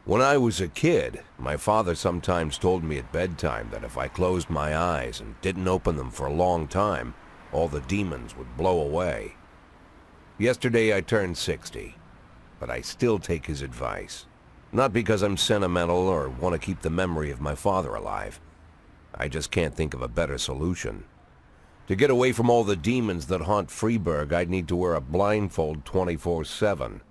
When I was a kid, my father sometimes told me at bedtime that if I closed my eyes and didn't open them for a long time, all the demons would blow away. Yesterday I turned 60, but I still take his advice. Not because I'm sentimental or want to keep the memory of my father alive. I just can't think of a better solution. To get away from all the demons that haunt Freeburg, I'd need to wear a blindfold 24/7.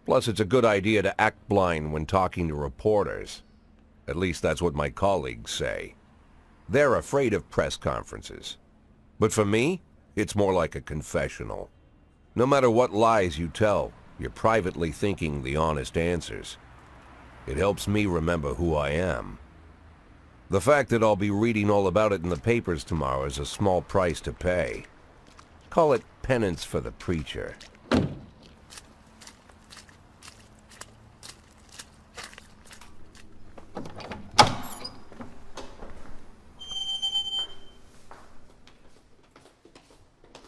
Plus, it's a good idea to act blind when talking to reporters. At least that's what my colleagues say. They're afraid of press conferences. But for me, it's more like a confessional. No matter what lies you tell, you're privately thinking the honest answers. It helps me remember who I am. The fact that I'll be reading all about it in the papers tomorrow is a small price to pay. Call it penance for the preacher.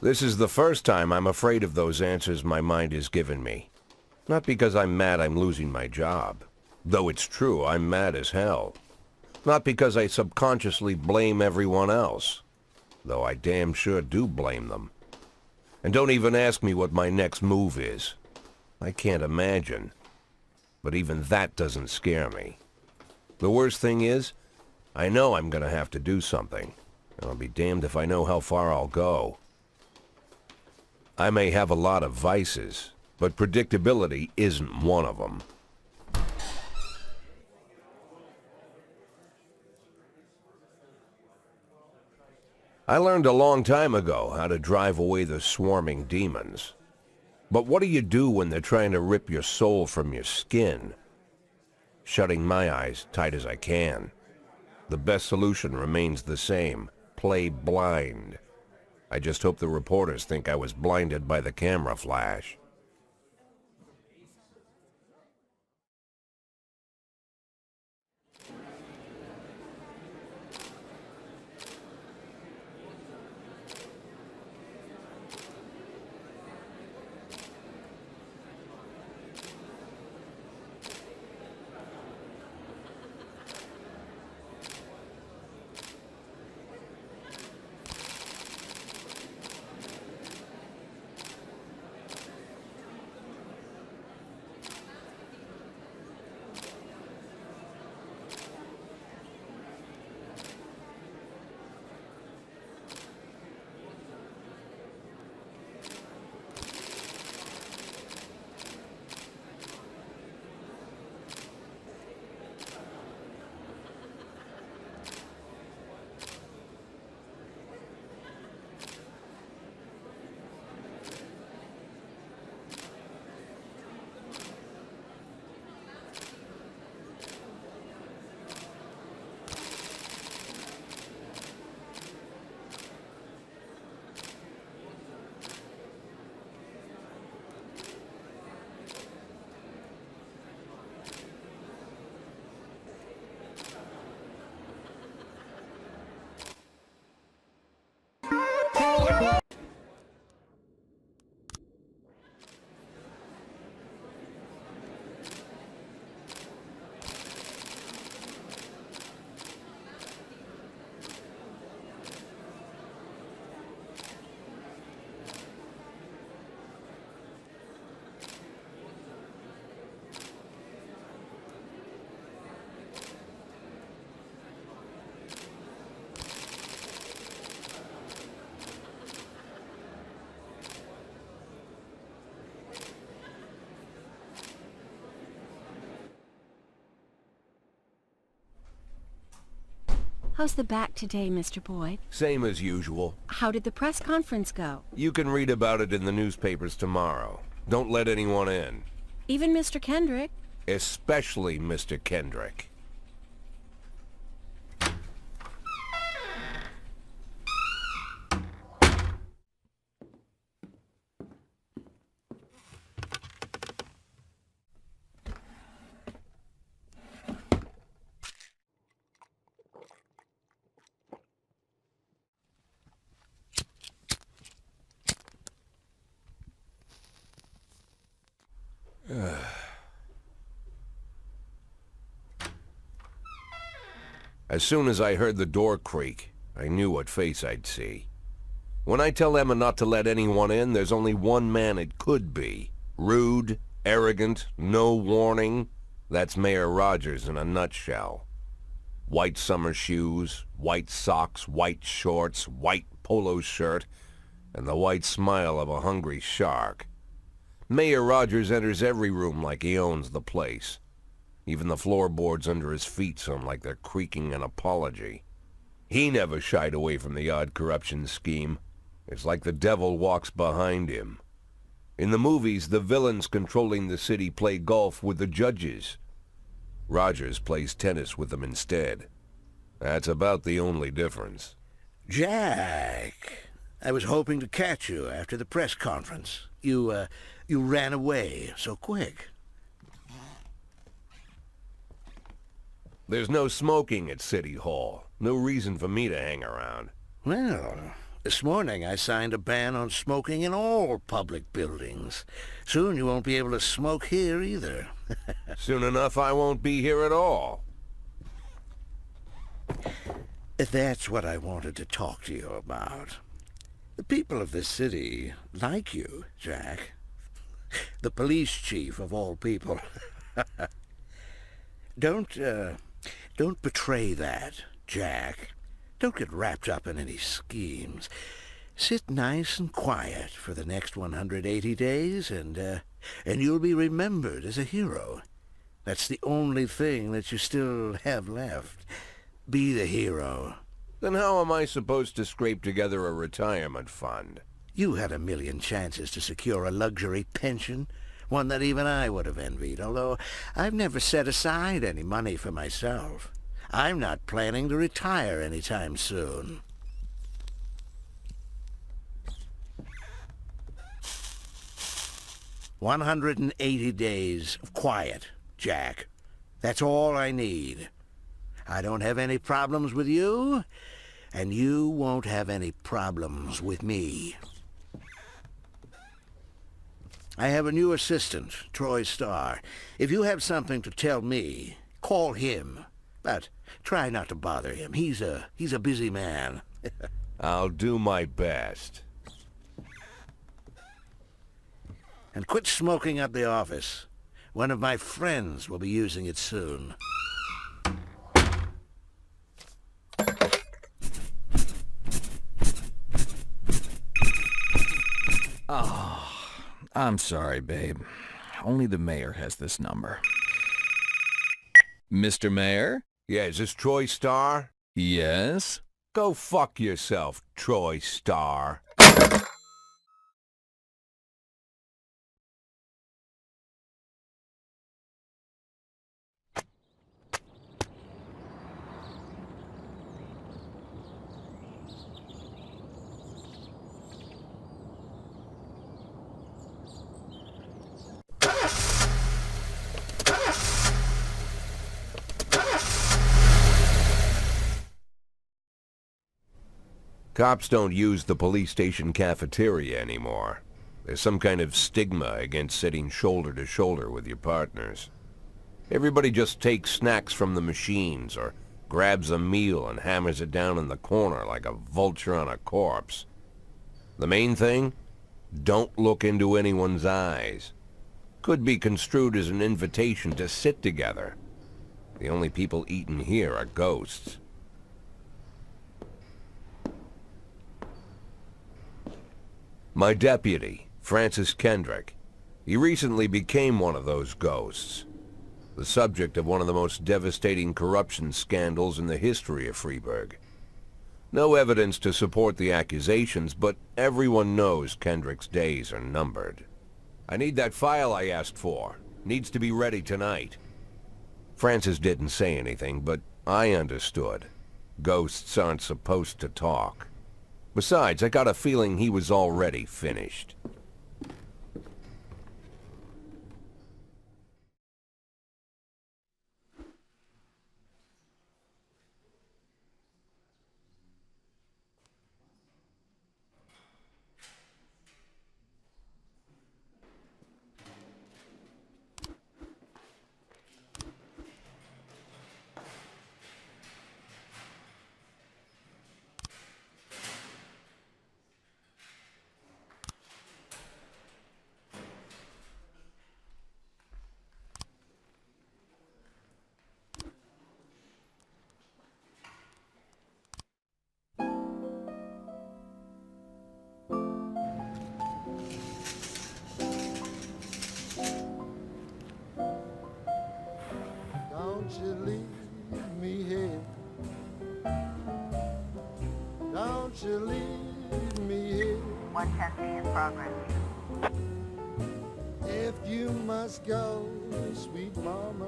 This is the first time I'm afraid of those answers my mind has given me. Not because I'm mad I'm losing my job. Though it's true, I'm mad as hell. Not because I subconsciously blame everyone else. Though I damn sure do blame them. And don't even ask me what my next move is. I can't imagine. But even that doesn't scare me. The worst thing is, I know I'm gonna have to do something. And I'll be damned if I know how far I'll go. I may have a lot of vices, but predictability isn't one of them. I learned a long time ago how to drive away the swarming demons. But what do you do when they're trying to rip your soul from your skin? Shutting my eyes tight as I can. The best solution remains the same: play blind. I just hope the reporters think I was blinded by the camera flash. How's the back today, Mr. Boyd? Same as usual. How did the press conference go? You can read about it in the newspapers tomorrow. Don't let anyone in. Even Mr. Kendrick? Especially Mr. Kendrick. As soon as I heard the door creak, I knew what face I'd see. When I tell Emma not to let anyone in, there's only one man it could be. Rude, arrogant, no warning. That's Mayor Rogers in a nutshell. White summer shoes, white socks, white shorts, white polo shirt, and the white smile of a hungry shark. Mayor Rogers enters every room like he owns the place. Even the floorboards under his feet sound like they're creaking an apology. He never shied away from the odd corruption scheme. It's like the devil walks behind him. In the movies, the villains controlling the city play golf with the judges. Rogers plays tennis with them instead. That's about the only difference. Jack, I was hoping to catch you after the press conference. You ran away so quick. There's no smoking at City Hall. No reason for me to hang around. Well, this morning I signed a ban on smoking in all public buildings. Soon you won't be able to smoke here either. Soon enough I won't be here at all. That's what I wanted to talk to you about. The people of this city like you, Jack. The police chief of all people. Don't betray that, Jack. Don't get wrapped up in any schemes. Sit nice and quiet for the next 180 days, and you'll be remembered as a hero. That's the only thing that you still have left. Be the hero. Then how am I supposed to scrape together a retirement fund? You had a million chances to secure a luxury pension, one that even I would have envied, although I've never set aside any money for myself. I'm not planning to retire anytime soon. "180 days of quiet, Jack. That's all I need. I don't have any problems with you, and you won't have any problems with me. I have a new assistant, Troy Starr. If you have something to tell me, call him. But try not to bother him. He's a busy man." I'll do my best. "And quit smoking at the office. One of my friends will be using it soon." I'm sorry, babe. Only the mayor has this number. Mr. Mayor? Yeah, is this Troy Starr? Yes? Go fuck yourself, Troy Starr. Cops don't use the police station cafeteria anymore. There's some kind of stigma against sitting shoulder to shoulder with your partners. Everybody just takes snacks from the machines or grabs a meal and hammers it down in the corner like a vulture on a corpse. The main thing? Don't look into anyone's eyes. Could be construed as an invitation to sit together. The only people eating here are ghosts. My deputy, Francis Kendrick. He recently became one of those ghosts. the subject of one of the most devastating corruption scandals in the history of Freeburg. No evidence to support the accusations, but everyone knows Kendrick's days are numbered. I need that file I asked for. Needs to be ready tonight. Francis didn't say anything, but I understood. Ghosts aren't supposed to talk. Besides, I got a feeling he was already finished. Don't you leave me here. Don't you leave me here. 110 in progress. If you must go, sweet mama,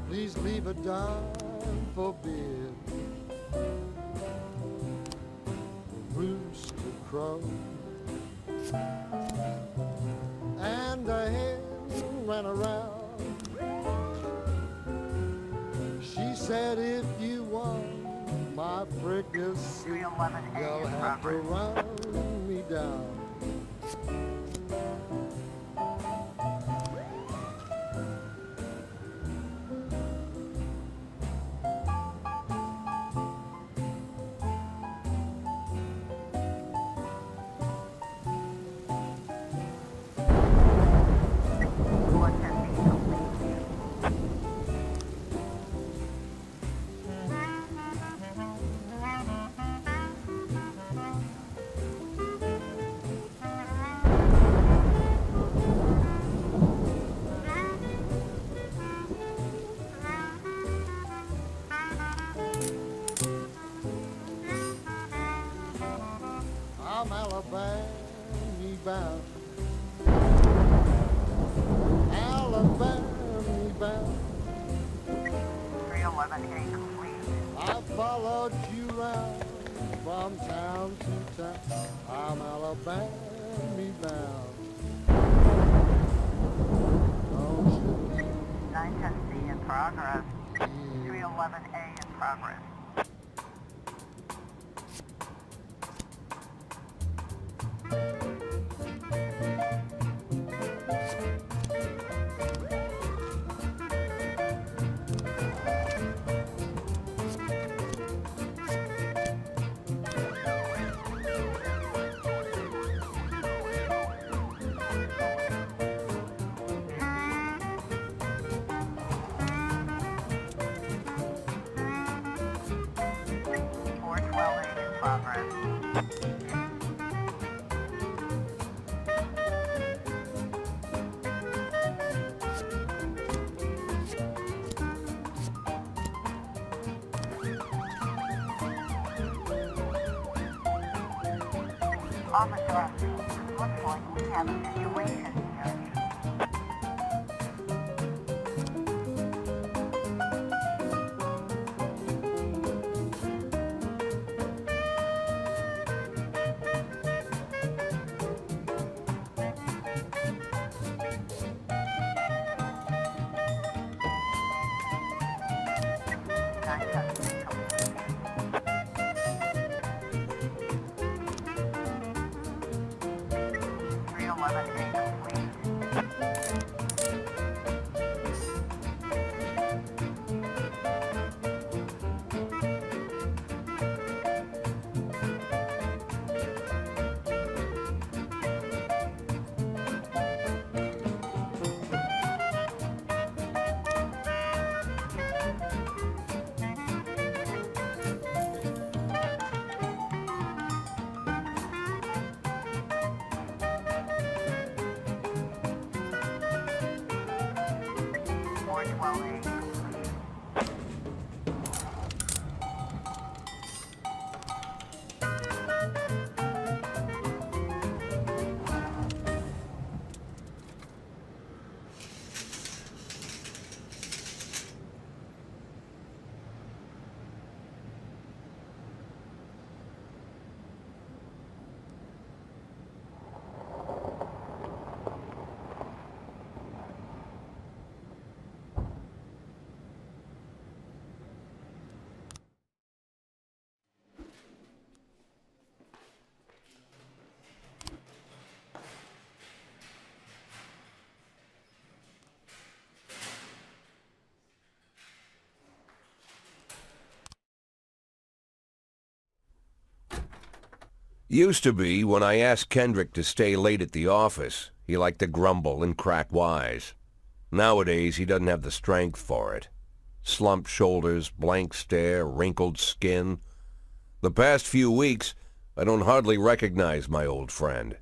please leave a dime for beer. Rooster crow and a hen ran around. She said, if you want my fricassee, 311A you'll in have to progress. run me down. I'm Alabama bound. Alabama bound. 311A complete. I followed you round from town to town. I'm Alabama bound. Don't you 910C in progress. 311A in progress. Officer, looks like we have a situation here. Complete. 412A. Used to be, when I asked Kendrick to stay late at the office, he liked to grumble and crack wise. Nowadays, he doesn't have the strength for it. Slumped shoulders, blank stare, wrinkled skin. The past few weeks, I don't hardly recognize my old friend.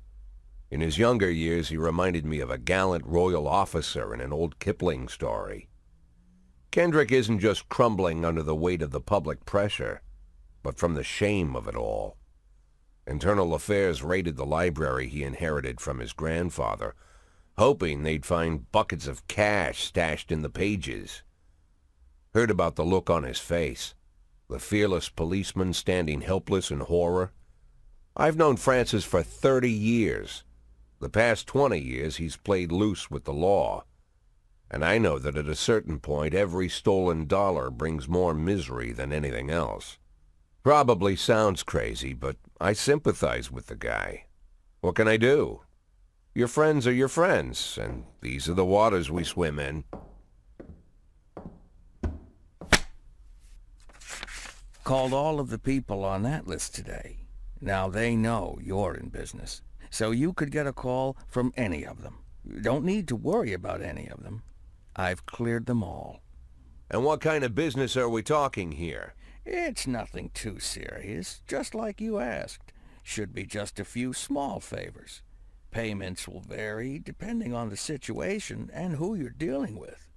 In his younger years, he reminded me of a gallant royal officer in an old Kipling story. Kendrick isn't just crumbling under the weight of the public pressure, but from the shame of it all. Internal Affairs raided the library he inherited from his grandfather, hoping they'd find buckets of cash stashed in the pages. Heard about the look on his face, the fearless policeman standing helpless in horror. I've known Francis for 30 years. The past 20 years he's played loose with the law. And I know that at a certain point every stolen dollar brings more misery than anything else. Probably sounds crazy, but I sympathize with the guy. What can I do? Your friends are your friends, and these are the waters we swim in. Called all of the people on that list today. Now they know you're in business, so you could get a call from any of them. You don't need to worry about any of them. I've cleared them all. And what kind of business are we talking here? It's nothing too serious, just like you asked. Should be just a few small favors. Payments will vary depending on the situation and who you're dealing with.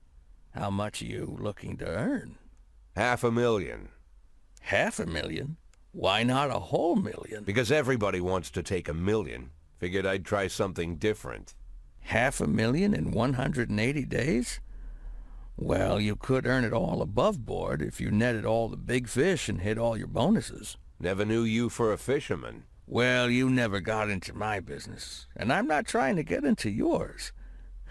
How much are you looking to earn? $500,000. $500,000? Why not a whole million? Because everybody wants to take $1 million. Figured I'd try something different. $500,000 in 180 days? Well, you could earn it all above board if you netted all the big fish and hit all your bonuses. Never knew you for a fisherman. Well, you never got into my business, and I'm not trying to get into yours.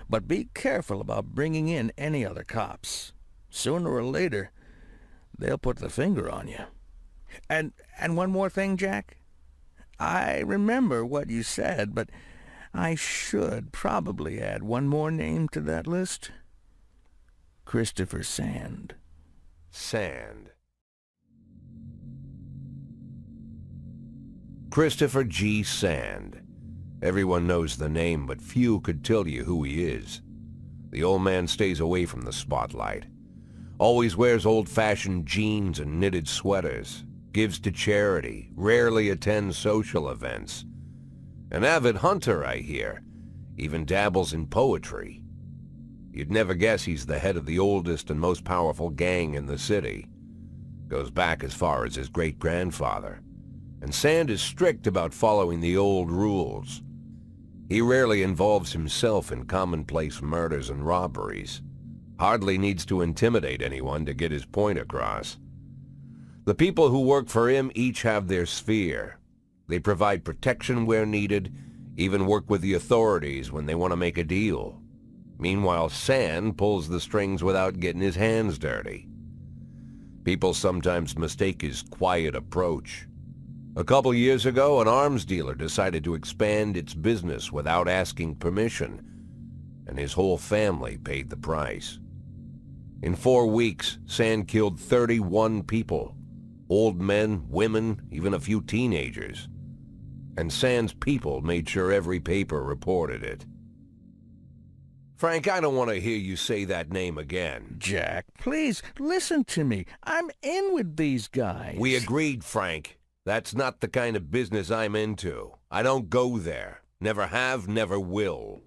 But be careful about bringing in any other cops. Sooner or later, they'll put the finger on you. And one more thing, Jack. I remember what you said, but I should probably add one more name to that list. Christopher Sand. Sand. Christopher G. Sand. Everyone knows the name, but few could tell you who he is. The old man stays away from the spotlight. Always wears old-fashioned jeans and knitted sweaters. Gives to charity. Rarely attends social events. An avid hunter, I hear. Even dabbles in poetry. You'd never guess he's the head of the oldest and most powerful gang in the city. Goes back as far as his great-grandfather. And Sand is strict about following the old rules. He rarely involves himself in commonplace murders and robberies. Hardly needs to intimidate anyone to get his point across. The people who work for him each have their sphere. They provide protection where needed, even work with the authorities when they want to make a deal. Meanwhile, Sand pulls the strings without getting his hands dirty. People sometimes mistake his quiet approach. A couple years ago, an arms dealer decided to expand its business without asking permission, and his whole family paid the price. In 4 weeks, Sand killed 31 people. Old men, women, even a few teenagers. And Sand's people made sure every paper reported it. Frank, I don't want to hear you say that name again. Jack, please, listen to me. I'm in with these guys. We agreed, Frank. That's not the kind of business I'm into. I don't go there. Never have, never will.